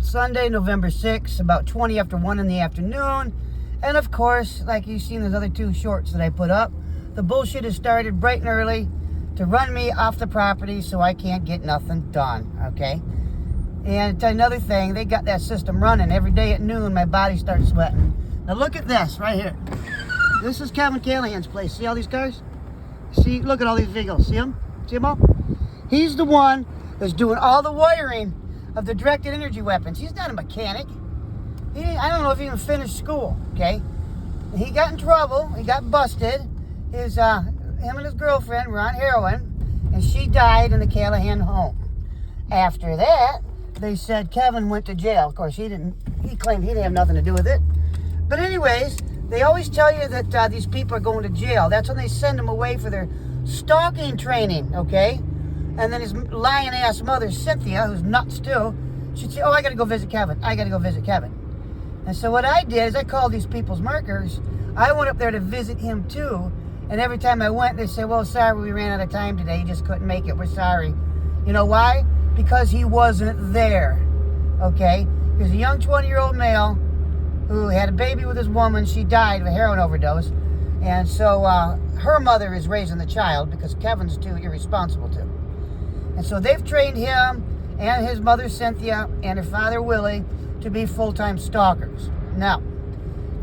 Sunday, November 6th, about 20 after 1 in the afternoon. And of course, like you've seen those other two shorts that I put up, the bullshit has started bright and early to run me off the property so I can't get nothing done, okay? And another thing, they got that system running. Every day at noon, my body starts sweating. Now look at this right here. This is Kevin Callahan's place. See all these cars? See, look at all these vehicles. See them? See them all? He's the one that's doing all the wiring of the directed energy weapons. He's not a mechanic. I don't know if he even finished school, okay? He got in trouble. He got busted. Him and his girlfriend were on heroin, and she died in the Callahan home. After that, they said Kevin went to jail. Of course, he claimed he didn't have nothing to do with it. But anyways, they always tell you that these people are going to jail. That's when they send them away for their stalking training, okay? And then his lying-ass mother, Cynthia, who's nuts too, she'd say, oh, I got to go visit Kevin. I got to go visit Kevin. And so what I did is I called these people's markers. I went up there to visit him too. And every time I went, they said, well, sorry, we ran out of time today. You just couldn't make it. We're sorry. You know why? Because he wasn't there, okay? He was a young 20-year-old male who had a baby with his woman. She died of a heroin overdose. And so her mother is raising the child because Kevin's too irresponsible to. And so they've trained him and his mother, Cynthia, and her father, Willie, to be full-time stalkers. Now,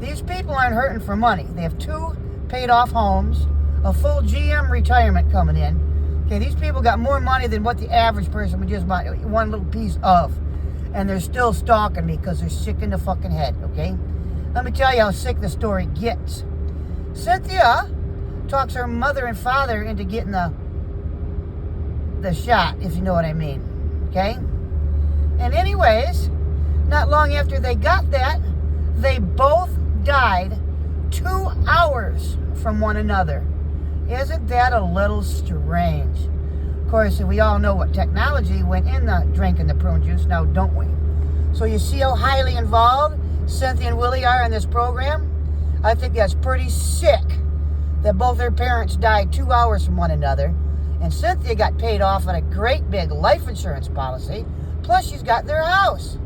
these people aren't hurting for money. They have 2 paid-off homes, a full GM retirement coming in. Okay, these people got more money than what the average person would just buy one little piece of. And they're still stalking me because they're sick in the fucking head, okay? Let me tell you how sick the story gets. Cynthia talks her mother and father into getting the shot, if you know what I mean, okay? And anyways, not long after they got that, they both died 2 hours from one another. Isn't that a little strange? Of course, we all know what technology went in the drinking the prune juice, now don't we? So you see how highly involved Cynthia and Willie are in this program? I think that's pretty sick that both their parents died 2 hours from one another. And Cynthia got paid off on a great big life insurance policy. Plus, she's got their house.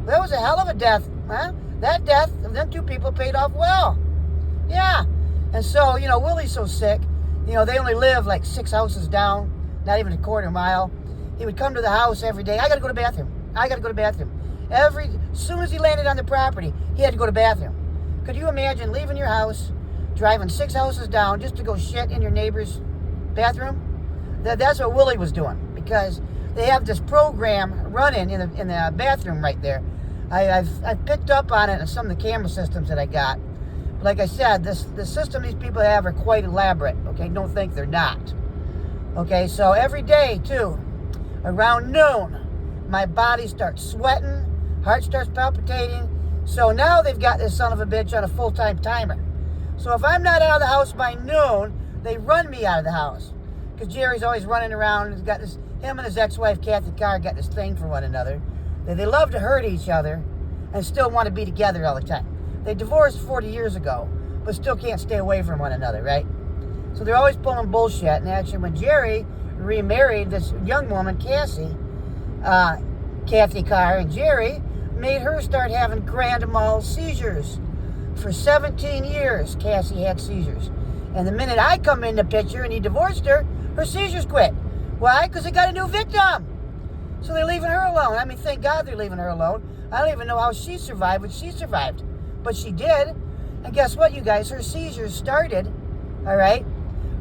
That was a hell of a death, huh? That death of them 2 people paid off well. Yeah. And so, Willie's so sick. They only live like 6 houses down, not even a quarter mile. He would come to the house every day. I got to go to the bathroom. I got to go to the bathroom. As soon as he landed on the property, he had to go to the bathroom. Could you imagine leaving your house, driving 6 houses down just to go shit in your neighbor's bathroom? That's what Willie was doing, because they have this program running in the bathroom right there. I've picked up on it in some of the camera systems that I got. But like I said, the system these people have are quite elaborate, okay? Don't think they're not. Okay, so every day, too, around noon, my body starts sweating, heart starts palpitating. So now they've got this son of a bitch on a full-time timer. So if I'm not out of the house by noon, they run me out of the house. Because Jerry's always running around. He's got him and his ex-wife, Kathy Carr, got this thing for one another. They love to hurt each other and still want to be together all the time. They divorced 40 years ago, but still can't stay away from one another, right? So they're always pulling bullshit. And actually, when Jerry remarried this young woman, Kathy Carr, and Jerry made her start having grand mal seizures. For 17 years, Cassie had seizures. And the minute I come in the picture and he divorced her, her seizures quit. Why? Because they got a new victim. So they're leaving her alone. I mean, thank God they're leaving her alone. I don't even know how she survived, but she survived. But she did. And guess what, you guys? Her seizures started, all right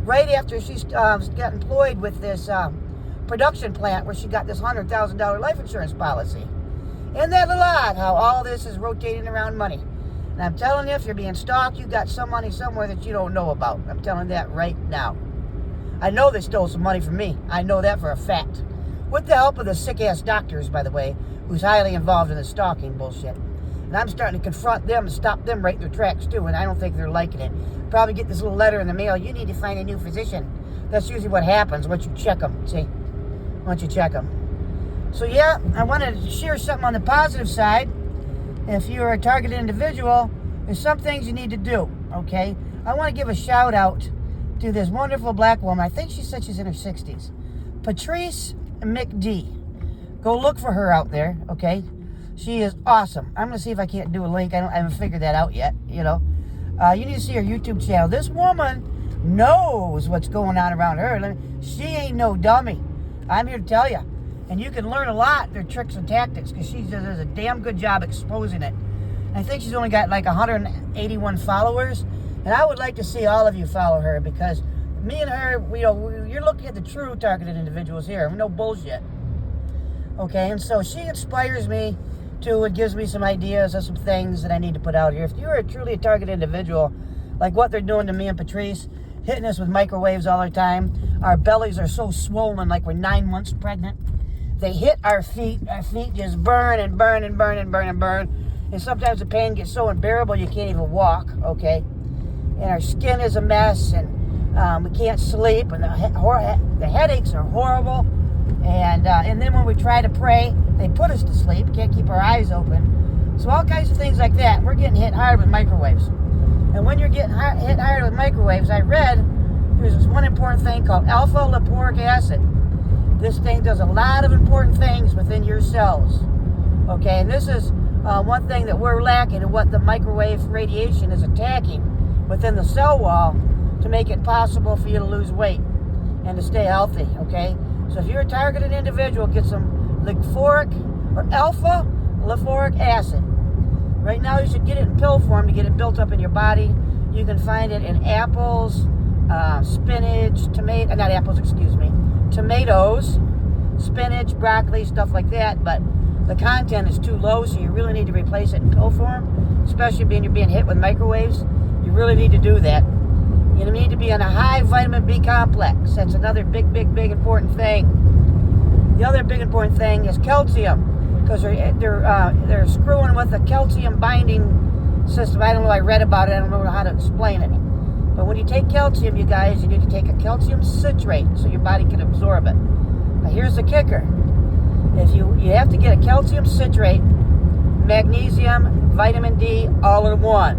after she got employed with this production plant where she got this $100,000 life insurance policy. Isn't that a lot, how all this is rotating around money? And I'm telling you, if you're being stalked, you got some money somewhere that you don't know about. I'm telling you that right now. I know they stole some money from me. I know that for a fact. With the help of the sick-ass doctors, by the way, who's highly involved in the stalking bullshit. And I'm starting to confront them and stop them right in their tracks, too, and I don't think they're liking it. Probably get this little letter in the mail, you need to find a new physician. That's usually what happens once you check them, see? Once you check them. So, yeah, I wanted to share something on the positive side. If you're a targeted individual, there's some things you need to do, okay? I want to give a shout out to this wonderful black woman. I think she said she's in her 60s. Patrice McD. Go look for her out there, okay? She is awesome. I'm going to see if I can't do a link. I haven't figured that out yet, you know. You need to see her YouTube channel. This woman knows what's going on around her. She ain't no dummy. I'm here to tell you. And you can learn a lot, their tricks and tactics, because she does a damn good job exposing it. I think she's only got like 181 followers. And I would like to see all of you follow her, because me and her, you're looking at the true targeted individuals here. No bullshit. Okay, and so she inspires me to, it gives me some ideas of some things that I need to put out here. If you're truly a targeted individual, like what they're doing to me and Patrice, hitting us with microwaves all the time. Our bellies are so swollen like we're 9 months pregnant. They hit our feet just burn and burn and burn and burn and burn. And sometimes the pain gets so unbearable you can't even walk, okay? And our skin is a mess, and we can't sleep, and the headaches are horrible. And then when we try to pray, they put us to sleep. Can't keep our eyes open. So all kinds of things like that. We're getting hit hard with microwaves. And when you're getting hit hard with microwaves, I read there's this one important thing called alpha lipoic acid. This thing does a lot of important things within your cells. Okay, and this is one thing that we're lacking, and what the microwave radiation is attacking within the cell wall to make it possible for you to lose weight and to stay healthy, okay? So if you're a targeted individual, get some lipoic or alpha lipoic acid. Right now you should get it in pill form to get it built up in your body. You can find it in apples, spinach, tomatoes, spinach, broccoli, stuff like that, but the content is too low, so you really need to replace it in pill form, especially when you're being hit with microwaves. You really need to do that. You need to be on a high vitamin B complex. That's another big important thing. The other big important thing is calcium, because they're screwing with the calcium binding system. I don't know, I read about it, I don't know how to explain it. But when you take calcium, you guys, you need to take a calcium citrate so your body can absorb it. Now here's the kicker. If you have to get a calcium citrate, magnesium, vitamin D, all in one.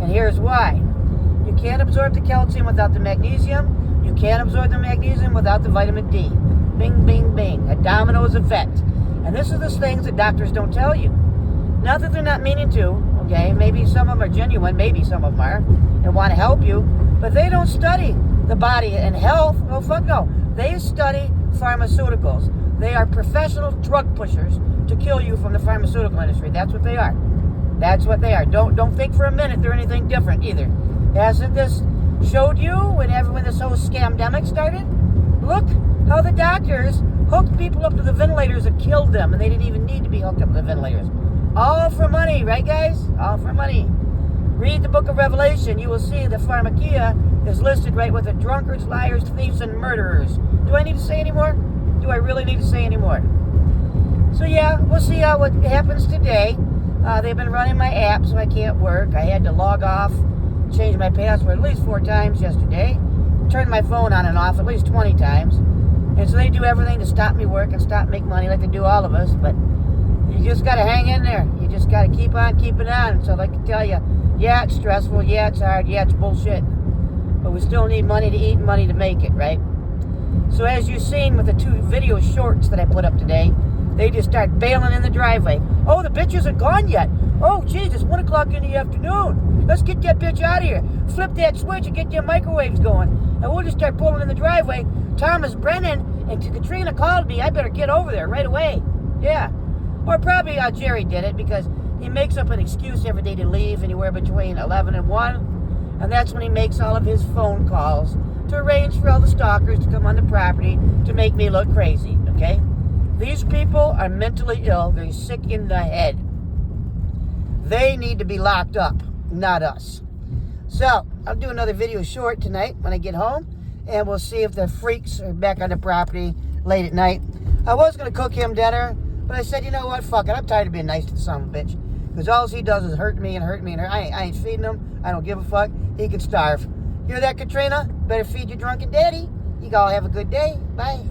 And here's why. You can't absorb the calcium without the magnesium. You can't absorb the magnesium without the vitamin D. Bing, bing, bing. A dominoes effect. And this is the things that doctors don't tell you. Not that they're not meaning to, okay? Maybe some of them are genuine, maybe some of them are, and want to help you, but they don't study the body and health. Oh, fuck no. They study pharmaceuticals. They are professional drug pushers to kill you from the pharmaceutical industry. That's what they are. That's what they are. Don't think for a minute they're anything different either. Hasn't this showed you when this whole scamdemic started? Look how the doctors hooked people up to the ventilators and killed them, and they didn't even need to be hooked up to the ventilators. All for money, right, guys? All for money. Read the book of Revelation. You will see the pharmakia is listed right with the drunkards, liars, thieves, and murderers. Do I need to say any more? Do I really need to say any more? So yeah, we'll see what happens today. They've been running my app, so I can't work. I had to log off, change my password at least 4 times yesterday. Turned my phone on and off at least 20 times. And so they do everything to stop me work and stop making money like they do all of us. But you just got to hang in there. You just got to keep on keeping on. So I can tell you, yeah, it's stressful. Yeah, it's hard. Yeah, it's bullshit. But we still need money to eat and money to make it, right? So as you've seen with the 2 video shorts that I put up today, they just start bailing in the driveway. Oh, the bitch isn't gone yet. Oh, geez, it's 1 o'clock in the afternoon. Let's get that bitch out of here. Flip that switch and get them microwaves going. And we'll just start pulling in the driveway. Thomas Brennan and Katrina called me. I better get over there right away. Yeah. Or probably Jerry did it, because he makes up an excuse every day to leave anywhere between 11 and 1. And that's when he makes all of his phone calls to arrange for all the stalkers to come on the property to make me look crazy, okay? These people are mentally ill. They're sick in the head. They need to be locked up, not us. So, I'll do another video short tonight when I get home, and we'll see if the freaks are back on the property late at night. I was going to cook him dinner, but I said, you know what, fuck it. I'm tired of being nice to the son of a bitch. Because all he does is hurt me and hurt me and hurt. I ain't feeding him. I don't give a fuck. He could starve. Hear that, Katrina? Better feed your drunken daddy. You all have a good day. Bye.